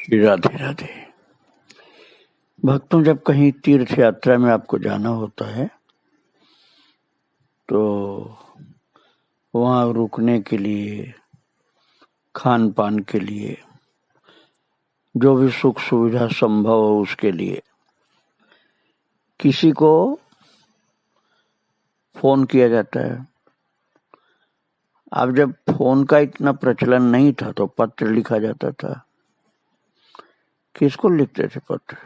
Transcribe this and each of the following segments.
राधे राधे। भक्तों, जब कहीं तीर्थ यात्रा में आपको जाना होता है तो वहाँ रुकने के लिए, खान पान के लिए, जो भी सुख सुविधा संभव हो उसके लिए किसी को फोन किया जाता है। अब जब फोन का इतना प्रचलन नहीं था तो पत्र लिखा जाता था। किसको लिखते थे पत्र?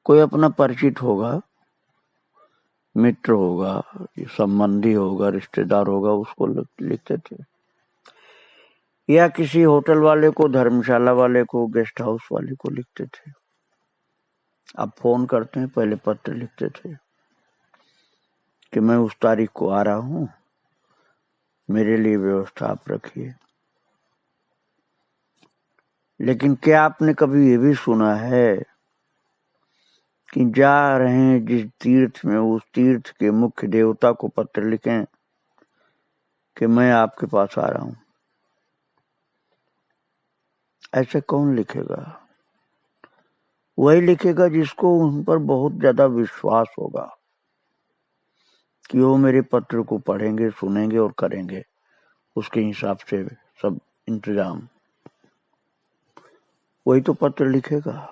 कोई अपना परिचित होगा, मित्र होगा, संबंधी होगा, रिश्तेदार होगा, उसको लिखते थे, या किसी होटल वाले को, धर्मशाला वाले को, गेस्ट हाउस वाले को लिखते थे। अब फोन करते हैं, पहले पत्र लिखते थे कि मैं उस तारीख को आ रहा हूं, मेरे लिए व्यवस्था आप रखिए। लेकिन क्या आपने कभी ये भी सुना है कि जा रहे हैं जिस तीर्थ में, उस तीर्थ के मुख्य देवता को पत्र लिखें कि मैं आपके पास आ रहा हूं? ऐसे कौन लिखेगा? वही लिखेगा जिसको उन पर बहुत ज्यादा विश्वास होगा कि वो मेरे पत्र को पढ़ेंगे, सुनेंगे और करेंगे उसके हिसाब से सब इंतजाम। वही तो पत्र लिखेगा।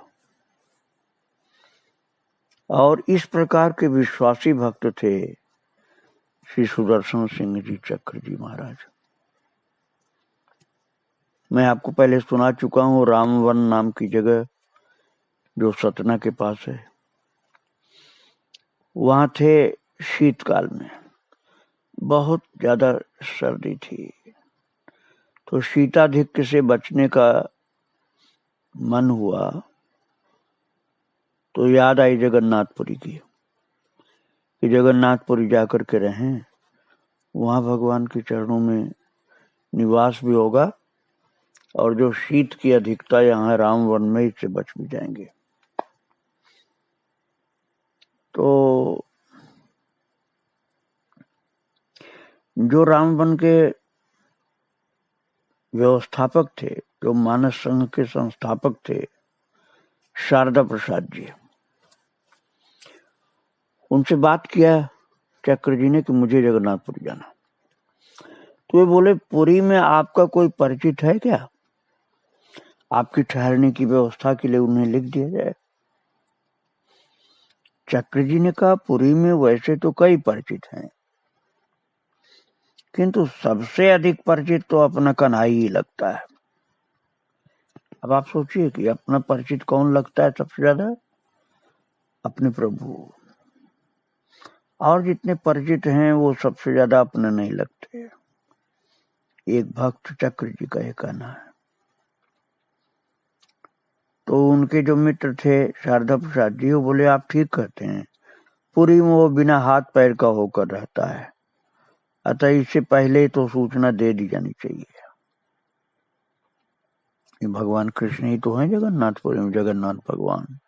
और इस प्रकार के विश्वासी भक्त थे श्री सुदर्शन सिंह जी चक्र जी महाराज। मैं आपको पहले सुना चुका हूं, रामवन नाम की जगह जो सतना के पास है, वहां थे। शीतकाल में बहुत ज्यादा सर्दी थी, तो शीताधिक्य से बचने का मन हुआ तो याद आई जगन्नाथपुरी की, कि जगन्नाथपुरी जाकर के रहें, वहां भगवान के चरणों में निवास भी होगा और जो शीत की अधिकता यहाँ रामवन में, इससे बच भी जाएंगे। तो जो रामवन के व्यवस्थापक थे, जो मानस संघ के संस्थापक थे, शारदा प्रसाद जी, उनसे बात किया चक्र जी ने कि मुझे जगन्नाथपुरी जाना। तो वे बोले, पुरी में आपका कोई परिचित है क्या? आपकी ठहरने की व्यवस्था के लिए उन्हें लिख दिया जाए। चक्र जी ने कहा, पुरी में वैसे तो कई परिचित हैं, किंतु सबसे अधिक परिचित तो अपना कन्हई ही लगता है। अब आप सोचिए कि अपना परिचित कौन लगता है सबसे ज्यादा? अपने प्रभु। और जितने परिचित हैं वो सबसे ज्यादा अपने नहीं लगते। एक भक्त चक्र जी का ये कहना है। तो उनके जो मित्र थे शारदा प्रसाद जी, वो बोले, आप ठीक कहते हैं, पुरी में वो बिना हाथ पैर का होकर रहता है, अतः इससे पहले तो सूचना दे दी जानी चाहिए। ये भगवान कृष्ण ही तो हैं जगन्नाथपुरी में, जगन्नाथ भगवान,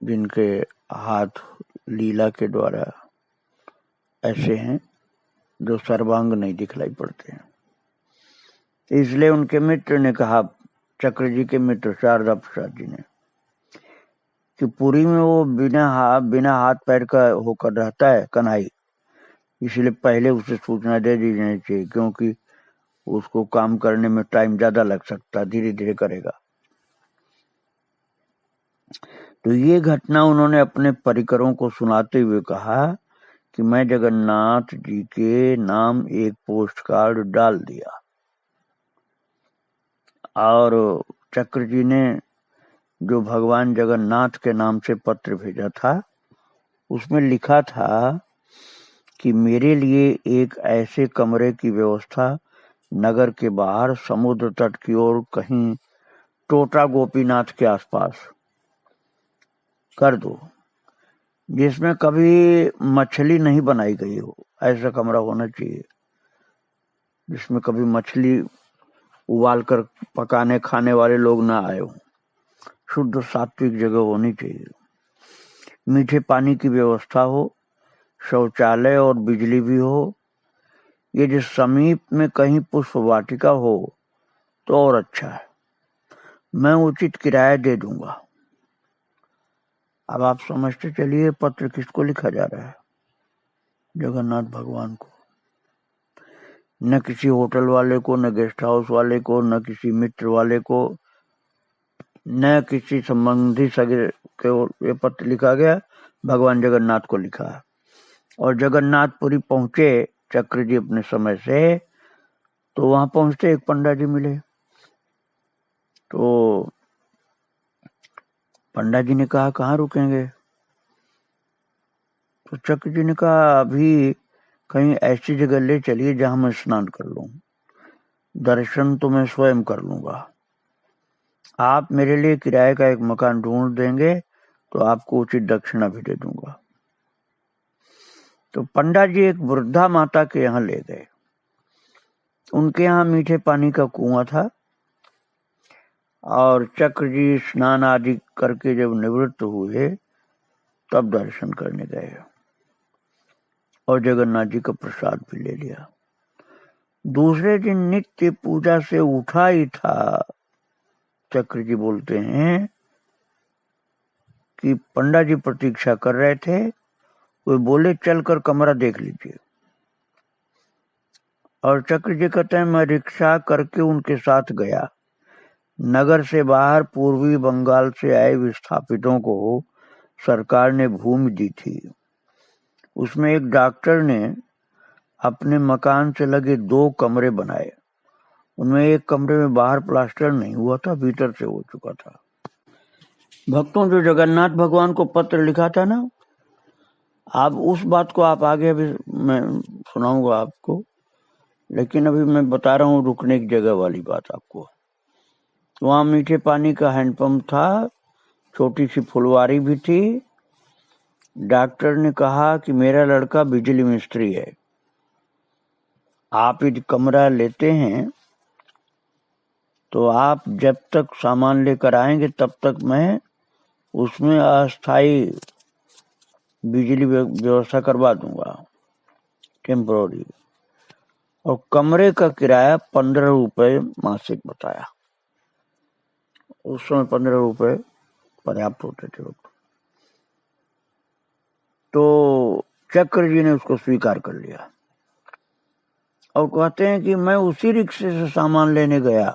जिनके हाथ लीला के द्वारा ऐसे हैं जो सर्वांग नहीं दिखलाई पड़ते हैं। इसलिए उनके मित्र ने कहा, चक्र जी के मित्र शारदा प्रसाद जी ने, कि पुरी में वो बिना हाथ पैर का होकर रहता है कन्हई, इसलिए पहले उसे सूचना दे दी जानी चाहिए, क्योंकि उसको काम करने में टाइम ज्यादा लग सकता है, धीरे धीरे करेगा। तो ये घटना उन्होंने अपने परिकरों को सुनाते हुए कहा कि मैं जगन्नाथ जी के नाम एक पोस्ट कार्ड डाल दिया। और चक्र जी ने जो भगवान जगन्नाथ के नाम से पत्र भेजा था, उसमें लिखा था कि मेरे लिए एक ऐसे कमरे की व्यवस्था नगर के बाहर समुद्र तट की ओर कहीं टोटा गोपीनाथ के आसपास कर दो, जिसमें कभी मछली नहीं बनाई गई हो। ऐसा कमरा होना चाहिए जिसमें कभी मछली उबाल कर पकाने खाने वाले लोग ना आए हो। शुद्ध सात्विक जगह होनी चाहिए। मीठे पानी की व्यवस्था हो, शौचालय और बिजली भी हो। ये जो समीप में कहीं पुष्प वाटिका हो तो और अच्छा है। मैं उचित किराया दे दूंगा। अब आप समझते चलिए पत्र किसको लिखा जा रहा है? जगन्नाथ भगवान को। न किसी होटल वाले को, न गेस्ट हाउस वाले को, न किसी मित्र वाले को, न किसी संबंधी सगे को ये पत्र लिखा गया, भगवान जगन्नाथ को लिखा है। और जगन्नाथपुरी पहुंचे चक्र जी अपने समय से, तो वहां पहुंचते एक पंडा जी मिले। तो पंडा जी ने कहा कहाँ रुकेंगे? तो चक्र जी ने कहा अभी कहीं ऐसी जगह ले चलिए जहां मैं स्नान कर लूं, दर्शन तो मैं स्वयं कर लूंगा। आप मेरे लिए किराए का एक मकान ढूंढ देंगे तो आपको उचित दक्षिणा भी दे दूंगा। तो पंडा जी एक वृद्धा माता के यहाँ ले गए। उनके यहाँ मीठे पानी का कुआं था, और चक्र जी स्नान आदि करके जब निवृत्त हुए तब दर्शन करने गए और जगन्नाथ जी का प्रसाद भी ले लिया। दूसरे दिन नित्य पूजा से उठा ही था, चक्र जी बोलते हैं कि पंडा जी प्रतीक्षा कर रहे थे, वे बोले चलकर कमरा देख लीजिए। और चक्र जी कहते हैं मैं रिक्शा करके उनके साथ गया। नगर से बाहर पूर्वी बंगाल से आए विस्थापितों को सरकार ने भूमि दी थी। उसमें एक डॉक्टर ने अपने मकान से लगे 2 कमरे बनाए। उनमें एक कमरे में बाहर प्लास्टर नहीं हुआ था, भीतर से हो चुका था। भक्तों, जो जगन्नाथ भगवान को पत्र लिखा था ना, आप उस बात को आप आगे अभी मैं सुनाऊंगा आपको, लेकिन अभी मैं बता रहा हूँ रुकने की जगह वाली बात आपको। वहां मीठे पानी का हैंडपंप था, छोटी सी फुलवारी भी थी। डॉक्टर ने कहा कि मेरा लड़का बिजली मिस्त्री है, आप यदि कमरा लेते हैं तो आप जब तक सामान लेकर आएंगे तब तक मैं उसमें अस्थायी बिजली व्यवस्था करवा दूंगा, टेम्पोररी। और कमरे का किराया 15 रुपए मासिक बताया। उस समय 15 रुपए पर्याप्त होते थे। तो चक्र जी ने उसको स्वीकार कर लिया और कहते हैं कि मैं उसी रिक्शे से सामान लेने गया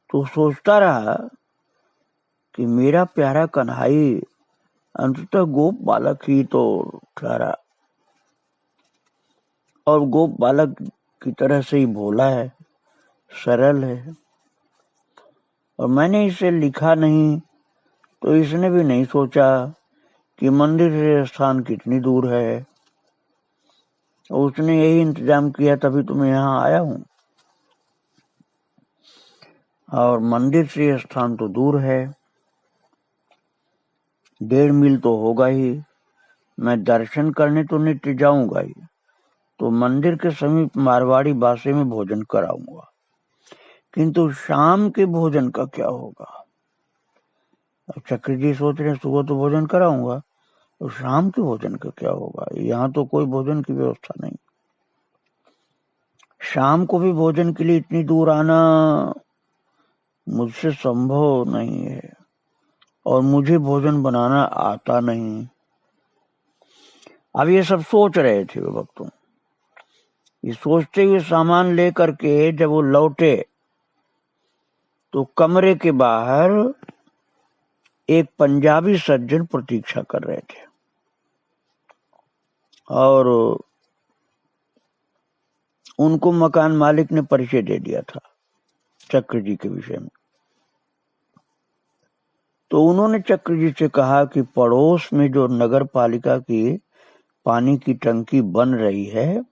तो सोचता रहा कि मेरा प्यारा कन्हई अंततः गोप बालक ही तो ठहरा, और गोप बालक की तरह से ही भोला है, सरल है। और मैंने इसे लिखा नहीं तो इसने भी नहीं सोचा कि मंदिर से स्थान कितनी दूर है। और उसने यही इंतजाम किया, तभी तो मैं यहाँ आया हूँ। और मंदिर से स्थान तो दूर है, 1.5 मील तो होगा ही। मैं दर्शन करने तो नित्य जाऊंगा ही, तो मंदिर के समीप मारवाड़ी बासे में भोजन कराऊंगा, किंतु शाम के भोजन का क्या होगा? चक्र जी सोच रहे हैं सुबह तो भोजन कराऊंगा, तो शाम के भोजन का क्या होगा? यहाँ तो कोई भोजन की व्यवस्था नहीं। शाम को भी भोजन के लिए इतनी दूर आना मुझसे संभव नहीं है, और मुझे भोजन बनाना आता नहीं। अब ये सब सोच रहे थे वो भक्तों। ये सोचते हुए सामान लेकर के जब वो लौटे तो कमरे के बाहर एक पंजाबी सज्जन प्रतीक्षा कर रहे थे, और उनको मकान मालिक ने परिचय दे दिया था चक्र जी के विषय में। तो उन्होंने चक्र जी से कहा कि पड़ोस में जो नगर पालिका की पानी की टंकी बन रही है,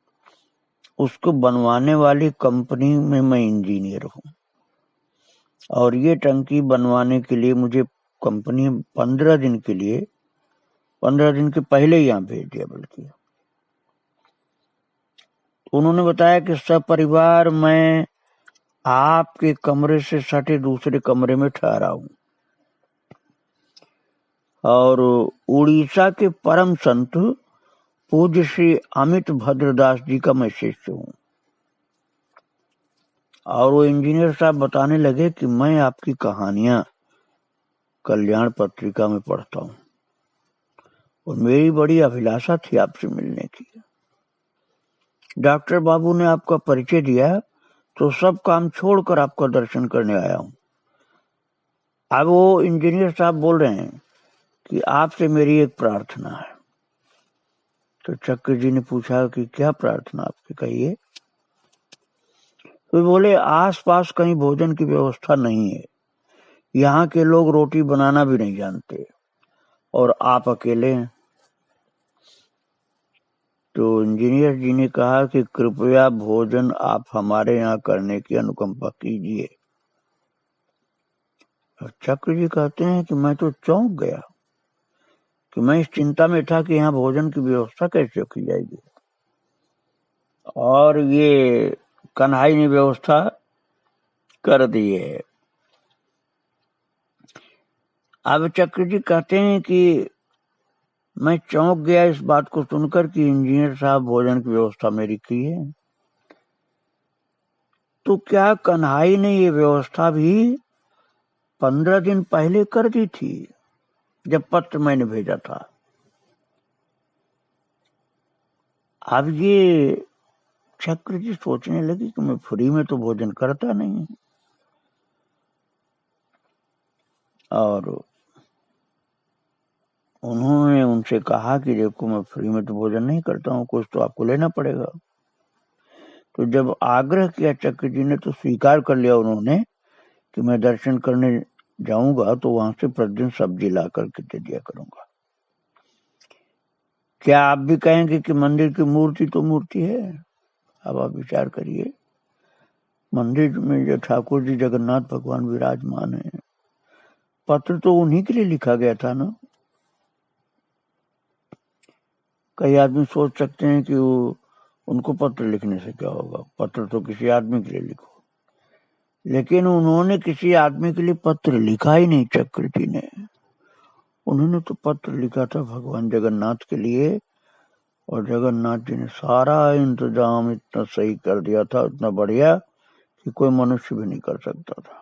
उसको बनवाने वाली कंपनी में मैं इंजीनियर हूँ, और ये टंकी बनवाने के लिए मुझे कंपनी 15 दिन के लिए, 15 दिन के पहले यहाँ भेज दिया। बल्कि उन्होंने बताया कि सपरिवार मैं आपके कमरे से सटे दूसरे कमरे में ठहरा हूँ, और उड़ीसा के परम संत पूज्य श्री अमित भद्रदास जी का मैं शिष्य हूँ। और वो इंजीनियर साहब बताने लगे कि मैं आपकी कहानियां कल्याण पत्रिका में पढ़ता हूं और मेरी बड़ी अभिलाषा थी आपसे मिलने की। डॉक्टर बाबू ने आपका परिचय दिया तो सब काम छोड़कर आपका दर्शन करने आया हूं। अब वो इंजीनियर साहब बोल रहे हैं कि आपसे मेरी एक प्रार्थना है। तो चक्र जी ने पूछा कि क्या प्रार्थना आपकी, कहिए। तो बोले आसपास कहीं भोजन की व्यवस्था नहीं है, यहाँ के लोग रोटी बनाना भी नहीं जानते और आप अकेले हैं। तो इंजीनियर जी ने कहा कि कृपया भोजन आप हमारे यहाँ करने की अनुकंपा कीजिए। चक्र जी कहते हैं कि मैं तो चौंक गया कि मैं इस चिंता में था कि यहाँ भोजन की व्यवस्था कैसे की जाएगी, और ये कन्हई ने व्यवस्था कर दी है। अब चक्र जी कहते हैं कि मैं चौंक गया इस बात को सुनकर कि इंजीनियर साहब भोजन की व्यवस्था मेरी की है। तो क्या कन्हई ने ये व्यवस्था भी 15 दिन पहले कर दी थी जब पत्र मैंने भेजा था? अब ये चक्र जी सोचने लगी कि मैं फ्री में तो भोजन करता नहीं, और उन्होंने उनसे कहा कि देखो मैं फ्री में तो भोजन नहीं करता हूँ, कुछ तो आपको लेना पड़ेगा। तो जब आग्रह किया चक्र जी ने तो स्वीकार कर लिया उन्होंने कि मैं दर्शन करने जाऊंगा तो वहां से प्रतिदिन सब्जी ला करके दे दिया करूंगा। क्या आप भी कहेंगे कि मंदिर की मूर्ति तो मूर्ति है? अब आप विचार करिए, मंदिर में जो ठाकुर जी जगन्नाथ भगवान विराजमान है, पत्र तो उन्हीं के लिए लिखा गया था ना। कई आदमी सोच सकते हैं कि वो उनको पत्र लिखने से क्या होगा, पत्र तो किसी आदमी के लिए लिखो, लेकिन उन्होंने किसी आदमी के लिए पत्र लिखा ही नहीं। चक्र जी ने, उन्होंने तो पत्र लिखा था भगवान जगन्नाथ के लिए, और जगन्नाथ जी ने सारा इंतजाम इतना सही कर दिया था, इतना बढ़िया कि कोई मनुष्य भी नहीं कर सकता था।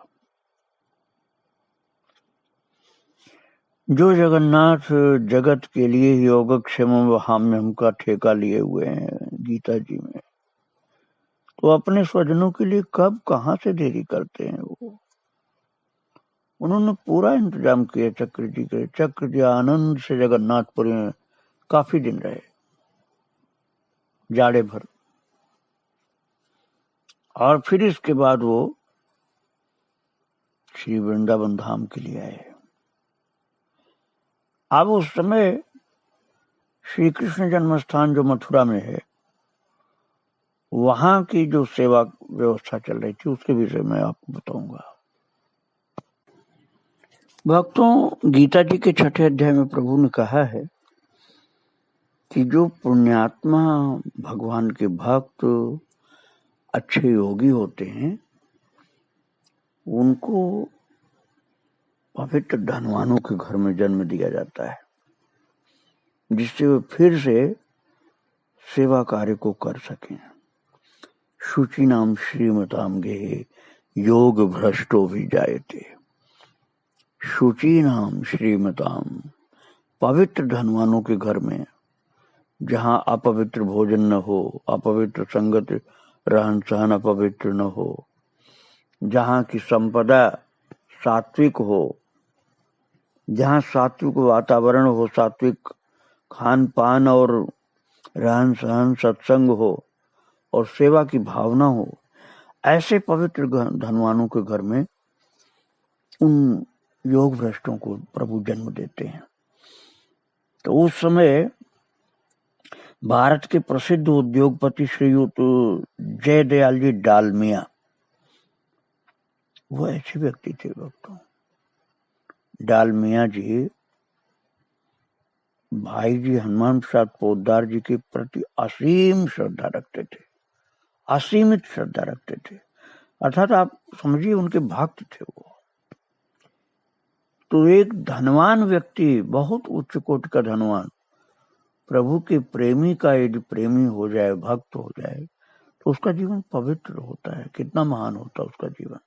जो जगन्नाथ जगत के लिए योगक्षेम हाम्यम का ठेका लिए हुए हैं गीता जी में, तो अपने स्वजनों के लिए कब कहां से देरी करते हैं वो। उन्होंने पूरा इंतजाम किया चक्र जी के। चक्र जी आनंद से जगन्नाथपुरी में काफी दिन रहे, जाड़े भर, और फिर इसके बाद वो श्री वृंदावन धाम के लिए आए। अब उस समय श्री कृष्ण जन्म स्थान जो मथुरा में है, वहां की जो सेवा व्यवस्था चल रही थी उसके विषय में आपको बताऊंगा। भक्तों, गीता जी के 6ठे अध्याय में प्रभु ने कहा है कि जो पुण्यात्मा भगवान के भक्त अच्छे योगी होते हैं, उनको पवित्र धनवानों के घर में जन्म दिया जाता है, जिससे वे फिर से सेवा कार्य को कर सकें। शुचि नाम श्रीमताम गे योग भ्रष्टो भी जायते। शुचि नाम श्रीमताम, पवित्र धनवानों के घर में, जहां अपवित्र भोजन न हो, अपवित्र संगत रहन सहन अपवित्र न हो, जहां की संपदा सात्विक हो, जहां सात्विक वातावरण हो, सात्विक खान पान और रहन सहन सत्संग हो और सेवा की भावना हो, ऐसे पवित्र धनवानों के घर में उन योग भ्रष्टों को प्रभु जन्म देते हैं। तो उस समय भारत के प्रसिद्ध उद्योगपति श्रीयुत जयदयाल जी डालमिया, वो ऐसे व्यक्ति थे भक्तों। डालमिया जी भाई जी हनुमान प्रसाद पोद्दार जी के प्रति असीम श्रद्धा रखते थे, असीमित श्रद्धा रखते थे, अर्थात आप समझिए उनके भक्त थे वो। तो एक धनवान व्यक्ति, बहुत उच्च कोटि का धनवान, प्रभु के प्रेमी का यदि प्रेमी हो जाए, भक्त हो जाए, तो उसका जीवन पवित्र होता है, कितना महान होता है उसका जीवन।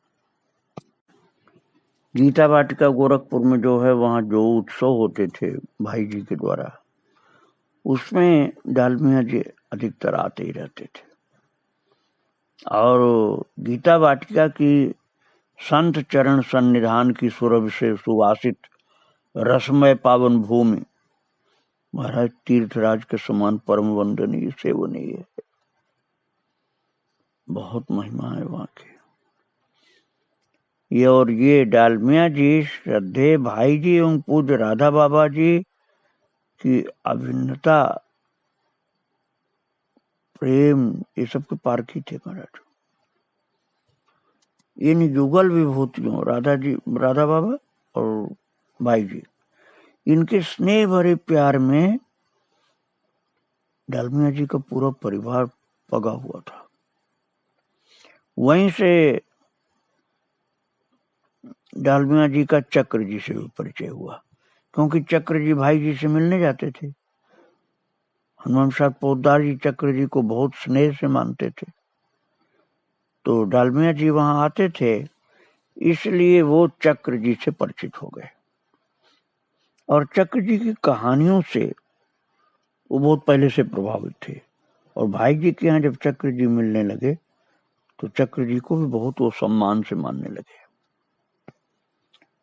गीता वाटिका गोरखपुर में जो है, वहाँ जो उत्सव होते थे भाई जी के द्वारा, उसमें डालमिया जी अधिकतर आते ही रहते थे। और गीता वाटिका की संत चरण सन्निधान की सुरभि से सुवासित रसमय पावन भूमि महाराज तीर्थराज के समान परम वंदनीय सेवनीय है। बहुत महिमा है वहां की। ये डालमिया जी श्रद्धेय भाई जी एवं पूज्य राधा बाबा जी की अभिन्नता, प्रेम, ये सब के पारखी थे महाराज। इन युगल विभूतियों राधा बाबा और भाई जी, इनके स्नेह भरे प्यार में डालमिया जी का पूरा परिवार पगा हुआ था। वहीं से डालमिया जी का चक्र जी से भी परिचय हुआ, क्योंकि चक्र जी भाई जी से मिलने जाते थे। हनुमान साहब पोद्दार जी चक्र जी को बहुत स्नेह से मानते थे, तो डालमिया जी वहां आते थे, इसलिए वो चक्र जी से परिचित हो गए। और चक्र जी की कहानियों से वो बहुत पहले से प्रभावित थे। और भाई जी के यहाँ जब चक्र जी मिलने लगे तो चक्र जी को भी बहुत वो सम्मान से मानने लगे।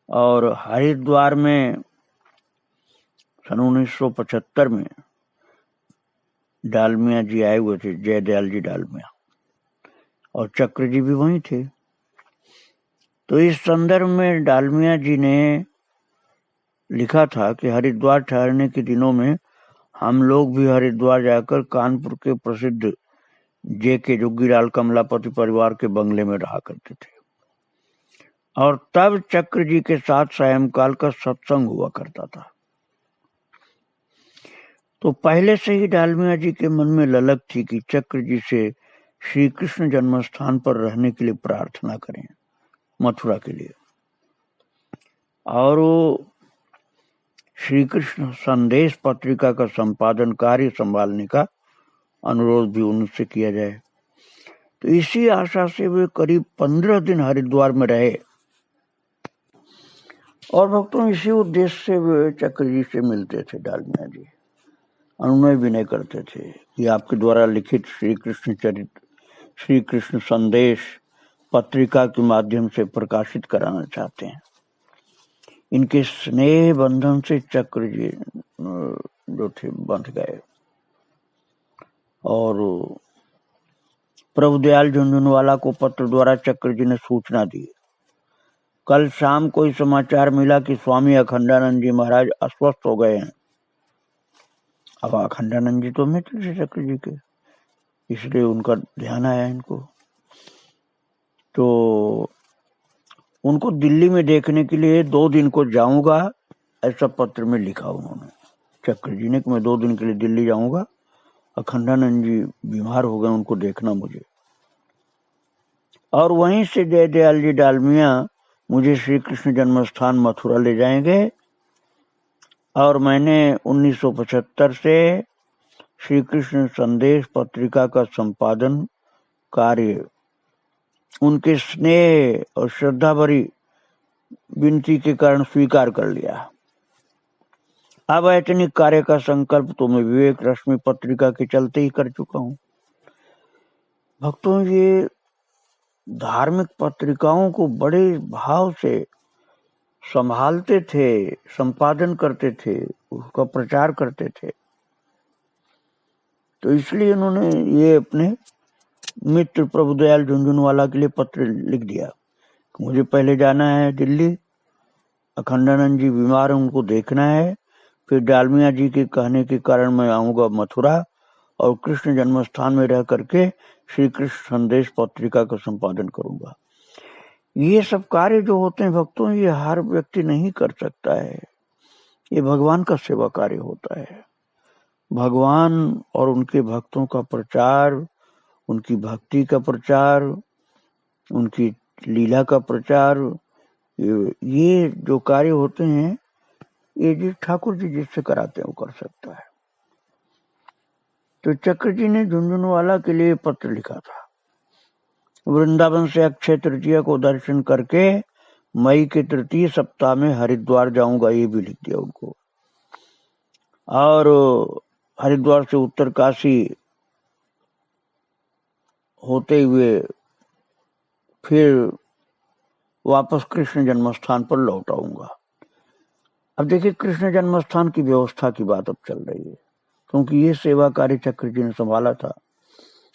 और हरिद्वार में सन 1975 में डालमिया जी आए हुए थे, जयदयाल जी डालमिया, और चक्र जी भी वहीं थे। तो इस संदर्भ में डालमिया जी ने लिखा था कि हरिद्वार ठहरने के दिनों में हम लोग भी हरिद्वार जाकर कानपुर के प्रसिद्ध J.K. जोगीलाल कमलापति परिवार के बंगले में रहा करते थे, और तब चक्र जी के साथ सायंकाल का सत्संग हुआ करता था। तो पहले से ही डालमिया जी के मन में ललक थी कि चक्र जी से श्री कृष्ण जन्म स्थान पर रहने के लिए प्रार्थना करें, मथुरा के लिए। और वो श्री कृष्ण संदेश पत्रिका का संपादन कार्य संभालने का अनुरोध भी उनसे किया जाए। तो इसी आशा से वे करीब 15 दिन हरिद्वार में रहे। और भक्तों, इसी उद्देश्य से वे चक्र जी से मिलते थे। डालमिया जी अनुनय विनय करते थे कि आपके द्वारा लिखित श्री कृष्ण चरित्र, श्री कृष्ण संदेश पत्रिका के माध्यम से प्रकाशित कराना चाहते हैं। इनके स्नेह बंधन से चक्र जी जो थे बंध गए। और प्रभुदयाल झुंझुनवाला को पत्र द्वारा चक्र जी ने सूचना दी। कल शाम को समाचार मिला कि स्वामी अखंडानंद जी महाराज अस्वस्थ हो गए हैं। अब अखंडानंद जी तो मित्र थे चक्र जी के, इसलिए उनका ध्यान आया इनको। तो उनको दिल्ली में देखने के लिए 2 दिन को जाऊंगा, ऐसा पत्र में लिखा उन्होंने चक्र जी ने कि मैं 2 दिन के लिए दिल्ली जाऊंगा, अखंडानंद जी बीमार हो गए, उनको देखना मुझे। और वहीं से जयदयाल जी डालमिया मुझे श्री कृष्ण जन्म स्थान मथुरा ले जाएंगे। और मैंने 1975 से श्री कृष्ण संदेश पत्रिका का संपादन कार्य उनके स्नेह और श्रद्धा भरी विनती के कारण स्वीकार कर लिया। अब ऐतनिक कार्य का संकल्प तो मैं विवेक रश्मि पत्रिका के चलते ही कर चुका हूं। भक्तों, ये धार्मिक पत्रिकाओं को बड़े भाव से संभालते थे, संपादन करते थे, उसका प्रचार करते थे। तो इसलिए उन्होंने ये अपने मित्र प्रभुदयाल झुंझुनवाला के लिए पत्र लिख दिया कि मुझे पहले जाना है दिल्ली, अखंडानंद जी बीमार है, उनको देखना है, फिर डालमिया जी के कहने के कारण मैं आऊंगा मथुरा और कृष्ण जन्म स्थान में रह करके श्री कृष्ण संदेश पत्रिका का संपादन करूंगा। ये सब कार्य जो होते हैं भक्तों, ये हर व्यक्ति नहीं कर सकता है। ये भगवान का सेवा कार्य होता है। भगवान और उनके भक्तों का प्रचार, उनकी भक्ति का प्रचार, उनकी लीला का प्रचार, ये जो कार्य होते हैं, ये जी ठाकुर जी जिससे कराते हैं वो कर सकता है। तो चक्र जी ने झुंझुनवाला के लिए पत्र लिखा था वृंदावन से अक्षय तृतीया को दर्शन करके मई के तृतीय सप्ताह में हरिद्वार जाऊंगा, ये भी लिख दिया उनको। और हरिद्वार से उत्तरकाशी होते हुए फिर वापस कृष्ण जन्मस्थान पर लौट आऊंगा। अब देखिए, कृष्ण जन्मस्थान की व्यवस्था की बात अब चल रही है, क्योंकि ये सेवा कार्य चक्र जी ने संभाला था।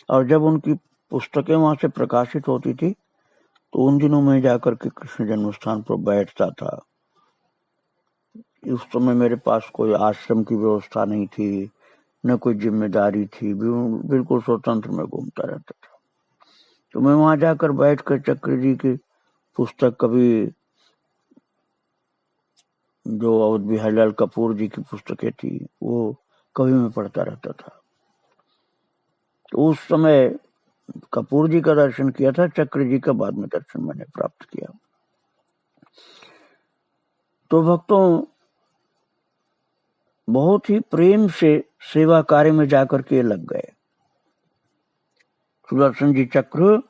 और जब उनकी पुस्तकें वहां से प्रकाशित होती थी तो उन दिनों में जाकर के कृष्ण जन्मस्थान पर बैठता था। उस समय मेरे पास कोई आश्रम की व्यवस्था नहीं थी, न कोई जिम्मेदारी थी, बिल्कुल स्वतंत्र में घूमता रहता था। तो मैं वहां जाकर बैठकर चक्र जी की पुस्तक, कभी जो अवध बिहारी लाल कपूर जी की पुस्तकें थी वो कभी मैं पढ़ता रहता था। तो उस समय कपूर जी का दर्शन किया था, चक्र जी का बाद में दर्शन मैंने प्राप्त किया। तो भक्तों, बहुत ही प्रेम से सेवा कार्य में जाकर के लग गए। सुदर्शन जी चक्र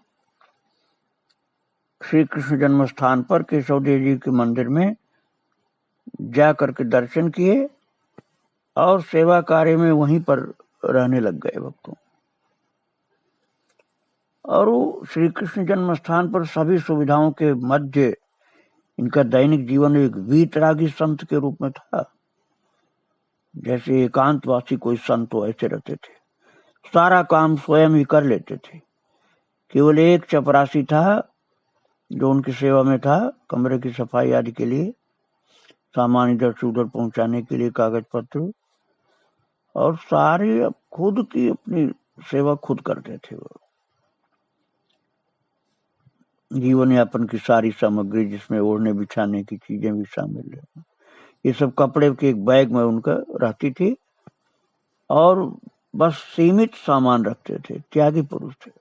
श्री कृष्ण जन्म स्थान पर केशव देव जी के मंदिर में जाकर के दर्शन किए और सेवा कार्य में वहीं पर रहने लग गए भक्तों। और वो श्री कृष्ण जन्म स्थान पर सभी सुविधाओं के मध्य इनका दैनिक जीवन एक वीतरागी संत के रूप में था। जैसे एकांतवासी कोई संत हो, ऐसे रहते थे। सारा काम स्वयं ही कर लेते थे। केवल एक चपरासी था जो उनकी सेवा में था, कमरे की सफाई आदि के लिए, सामान इधर से उधर पहुंचाने के लिए कागज पत्र, और सारे खुद की अपनी सेवा खुद करते थे। वो जीवन यापन की सारी सामग्री, जिसमें ओढ़ने बिछाने की चीजें भी शामिल है, ये सब कपड़े के एक बैग में उनका रहती थी। और बस सीमित सामान रखते थे। त्यागी पुरुष थे।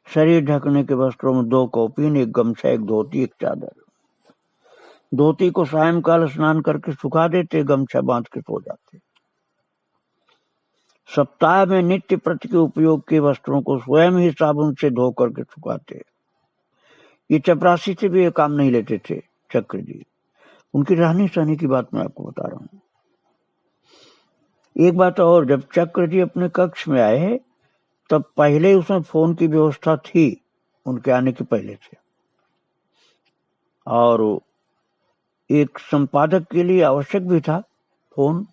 शरीर ढकने के वस्त्रों में 2 कौपीन, एक गमछा, एक धोती, एक चादर। धोती को सायंकाल स्नान करके सुखा देते, गमछा बांध के सो जाते। सप्ताह में नित्य प्रति के उपयोग के वस्त्रों को स्वयं ही साबुन से धो करके सुखाते। ये चपरासी से भी ये काम नहीं लेते थे चक्र जी। उनकी रहनी सहनी की बात मैं आपको बता रहा हूं। एक बात और, जब चक्र जी अपने कक्ष में आए तब पहले उसमें फोन की व्यवस्था थी, उनके आने के पहले से। और एक संपादक के लिए आवश्यक भी था फोन,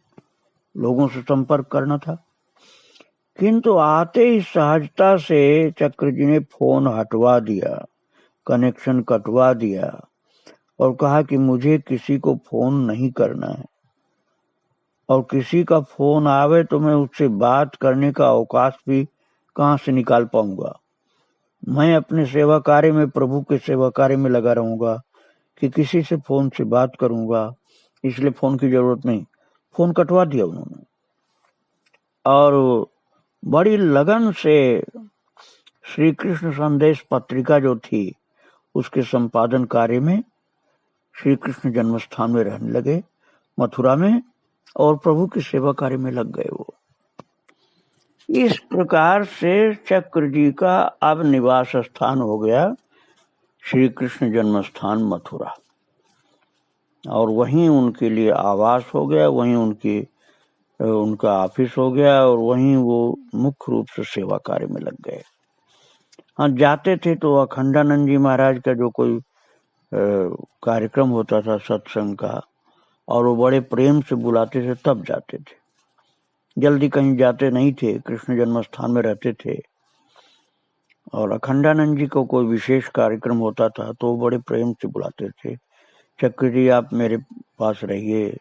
लोगों से संपर्क करना था। किंतु आते ही सहजता से चक्र जी ने फोन हटवा दिया, कनेक्शन कटवा दिया और कहा कि मुझे किसी को फोन नहीं करना है, और किसी का फोन आवे तो मैं उससे बात करने का अवकाश भी कहां से निकाल पाऊंगा। मैं अपने सेवा कार्य में, प्रभु के सेवा कार्य में लगा रहूंगा कि किसी से फोन से बात करूंगा, इसलिए फोन की जरूरत नहीं। फोन कटवा दिया उन्होंने। और बड़ी लगन से श्री कृष्ण संदेश पत्रिका जो थी उसके संपादन कार्य में श्री कृष्ण जन्मस्थान में रहने लगे, मथुरा में, और प्रभु की सेवा कार्य में लग गए वो। इस प्रकार से चक्र जी का अब निवास स्थान हो गया श्री कृष्ण जन्मस्थान मथुरा, और वहीं उनके लिए आवास हो गया, वहीं उनका ऑफिस हो गया, और वहीं वो मुख्य रूप से सेवा कार्य में लग गए। हाँ, जाते थे तो अखंडानंद जी महाराज का जो कोई कार्यक्रम होता था सत्संग का, और वो बड़े प्रेम से बुलाते थे तब जाते थे। जल्दी कहीं जाते नहीं थे, कृष्ण जन्मस्थान में रहते थे। और अखंडानंद जी को कोई विशेष कार्यक्रम होता था तो बड़े प्रेम से बुलाते थे, चक्र जी आप मेरे पास रहिए,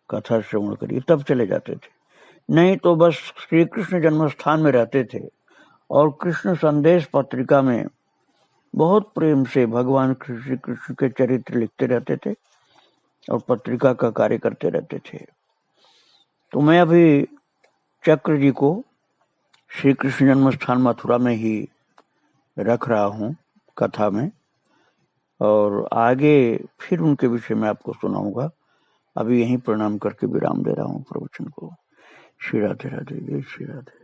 कथा श्रवण करिए, तब चले जाते थे। नहीं तो बस श्री कृष्ण जन्मस्थान में रहते थे और कृष्ण संदेश पत्रिका में बहुत प्रेम से भगवान श्री कृष्ण के चरित्र लिखते रहते थे और पत्रिका का कार्य करते रहते थे। तो मैं अभी चक्र जी को श्री कृष्ण जन्मस्थान मथुरा में ही रख रहा हूँ कथा में, और आगे फिर उनके विषय में आपको सुनाऊंगा। अभी यहीं प्रणाम करके विराम दे रहा हूँ प्रवचन को। श्री राधे राधे, जय श्री राधे।